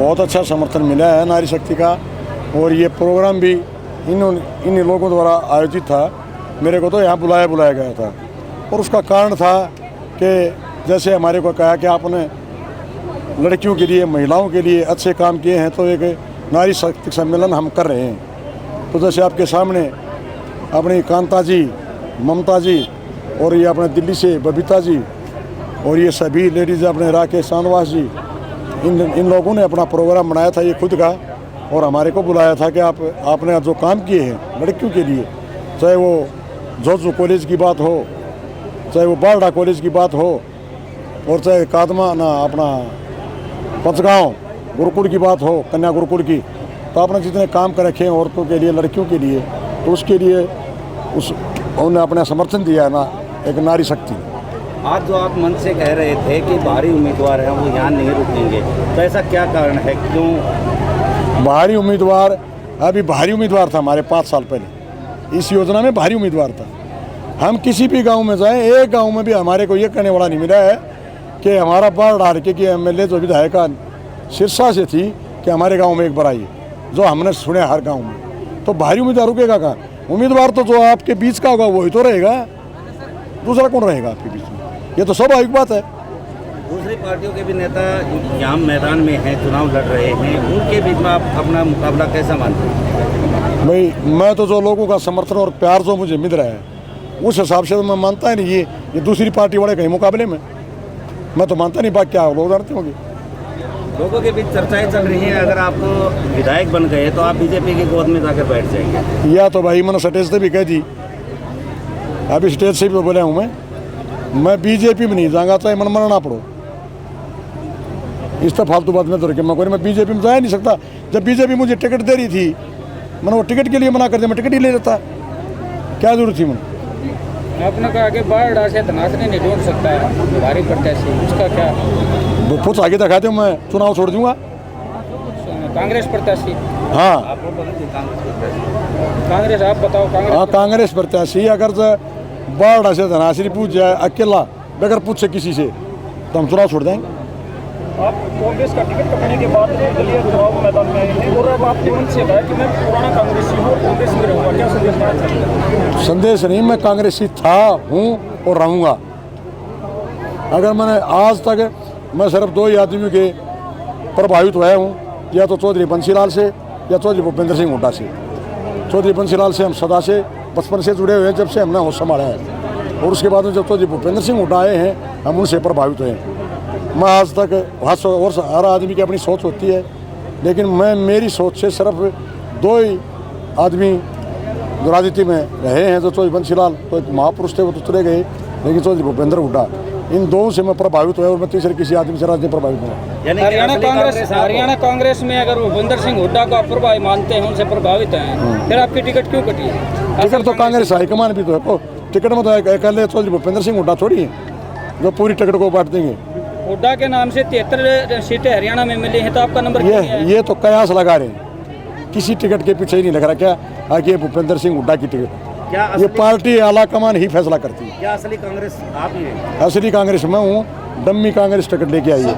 बहुत अच्छा समर्थन मिला है नारी शक्ति का। और ये प्रोग्राम भी इन लोगों द्वारा आयोजित था। मेरे को तो यहाँ बुलाया गया था और उसका कारण था कि जैसे हमारे को कहा कि आपने लड़कियों के लिए, महिलाओं के लिए अच्छे काम किए हैं, तो एक नारी शक्ति सम्मेलन हम कर रहे हैं। तो जैसे आपके सामने अपनी कांता जी, ममता जी और ये अपने दिल्ली से बबीता जी और ये सभी लेडीज़ अपने राकेश शानवास जी, इन लोगों ने अपना प्रोग्राम बनाया था ये खुद का, और हमारे को बुलाया था कि आपने जो काम किए हैं लड़कियों के लिए, चाहे वो जोजू कॉलेज की बात हो, चाहे वो बारडा कॉलेज की बात हो, और चाहे कादमा ना अपना पंचगांव गुरुकुल की बात हो, कन्या गुरुकुल की, तो आपने जितने काम कर रखे हैं औरतों के लिए, लड़कियों के लिए, तो उसके लिए उन्होंने अपना समर्थन दिया है ना, एक नारी शक्ति। आज जो आप मन से कह रहे थे कि बाहरी उम्मीदवार हैं वो यहाँ नहीं रुकेंगे, तो ऐसा क्या कारण है, क्यों? बाहरी उम्मीदवार, अभी बाहरी उम्मीदवार था हमारे 5 साल पहले, इस योजना में बाहरी उम्मीदवार था। हम किसी भी गांव में जाएं, एक गांव में भी हमारे को ये कहने वाला नहीं मिला है कि हमारा बाढ़ हल्के की एमएलए जो विधायिका सिरसा से थी कि हमारे गांव में एक बार आई, जो हमने सुने हर गांव में। तो बाहरी उम्मीदवार रुकेगा कहाँ? उम्मीदवार तो जो आपके बीच का होगा वही तो रहेगा, दूसरा कौन रहेगा आपके बीच में? ये तो स्वाभाविक बात है। दूसरी पार्टियों के भी नेता यहाँ मैदान में हैं, चुनाव लड़ रहे हैं, उनके बीच में आप अपना मुकाबला कैसा मानते हैं? भाई मैं तो जो लोगों का समर्थन और प्यार जो मुझे मिल रहा है उस हिसाब से तो मैं मानता ही नहीं ये दूसरी पार्टी वाले कहीं मुकाबले में, मैं तो मानता नहीं। बात क्या लोग जानते होंगे। लोगों के बीच चर्चाएं चल रही हैं, अगर आप विधायक बन गए तो आप बीजेपी की गोद में जाकर बैठ जाएंगे। या तो भाई मैंने स्टेज से भी कह दी, अभी स्टेज से भी बोला हूँ मैं बीजेपी में नहीं जाऊँगा, चाहे मन मरना पड़ो। इस तरह फालतू बात में तो मैं बीजेपी में जा नहीं सकता। जब बीजेपी मुझे टिकट दे रही थी, मैंने वो टिकट के लिए मना कर दिया, मैं टिकट ही ले लेता, क्या जरूरत थी मैंने। आपने कहा कि बाढ़ से धनासनी नहीं ढूंढ सकता है भारी प्रत्याशी, उसका क्या? कुछ आगे दिखा दो, मैं चुनाव छोड़ दूंगा। कांग्रेस प्रत्याशी? हाँ कांग्रेस, आप बताओ। कांग्रेस? हाँ कांग्रेस प्रत्याशी अगर बाढ़ से धनासनी पूछ जाए अकेला बगैर पूछे किसी से, तो हम चुनाव छोड़ देंगे। आप कांग्रेस का टिकट कटने के बाद दलीय चुनाव मैदान में आए हैं और अब आपने मन से कहा कि मैं पुराना कांग्रेसी हूँ और कांग्रेस में रहूँगा, क्या संदेश देना चाहते हैं? संदेश नहीं, मैं कांग्रेसी था, हूँ और रहूँगा। अगर मैंने आज तक मैं सिर्फ 2 ही आदमी के प्रभावित हुआ हूँ, या तो चौधरी बंसीलाल से या चौधरी भूपेंद्र सिंह हुड्डा से। चौधरी बंसीलाल से हम सदा से बचपन से जुड़े हुए हैं, जब से हमने होश संभाला है, और उसके बाद में जब चौधरी भूपेंद्र सिंह हुड्डा आए हैं हम उनसे प्रभावित हुए हैं। मैं आज तक और हर आदमी की अपनी सोच होती है, लेकिन मेरी सोच से सिर्फ 2 ही आदमी जो राजनीति में रहे हैं, जो चौधरी बंसीलाल तो महापुरुष थे, वो तो चले गए, लेकिन चौधरी भूपेंद्र हुड्डा, इन 2 से मैं प्रभावित हुआ और मैं तीसरे किसी आदमी से राजनीति प्रभावित हुआ। हरियाणा कांग्रेस में अगर भूपेंद्र सिंह हुड्डा को आप प्रभावी मानते हैं, उनसे प्रभावित हैं, फिर आपकी टिकट क्यों कटी है? टिकट तो कांग्रेस हाईकमान भी तो है, टिकट में तो अकेले चौधरी भूपेंद्र सिंह हुड्डा थोड़ी है जो पूरी टिकट को बांट देंगे। हुड्डा के नाम से 73 सीटें हरियाणा में मिली हैं, तो आपका नंबर ये तो कयास लगा रहे हैं, किसी टिकट के पीछे ही नहीं लग रहा क्या आगे भूपेंद्र सिंह हुड्डा की टिकट। क्या ये पार्टी आला कमान ही फैसला करती है। क्या असली कांग्रेस आप ही हैं? असली कांग्रेस मैं हूँ, डम्मी कांग्रेस टिकट लेके आई है।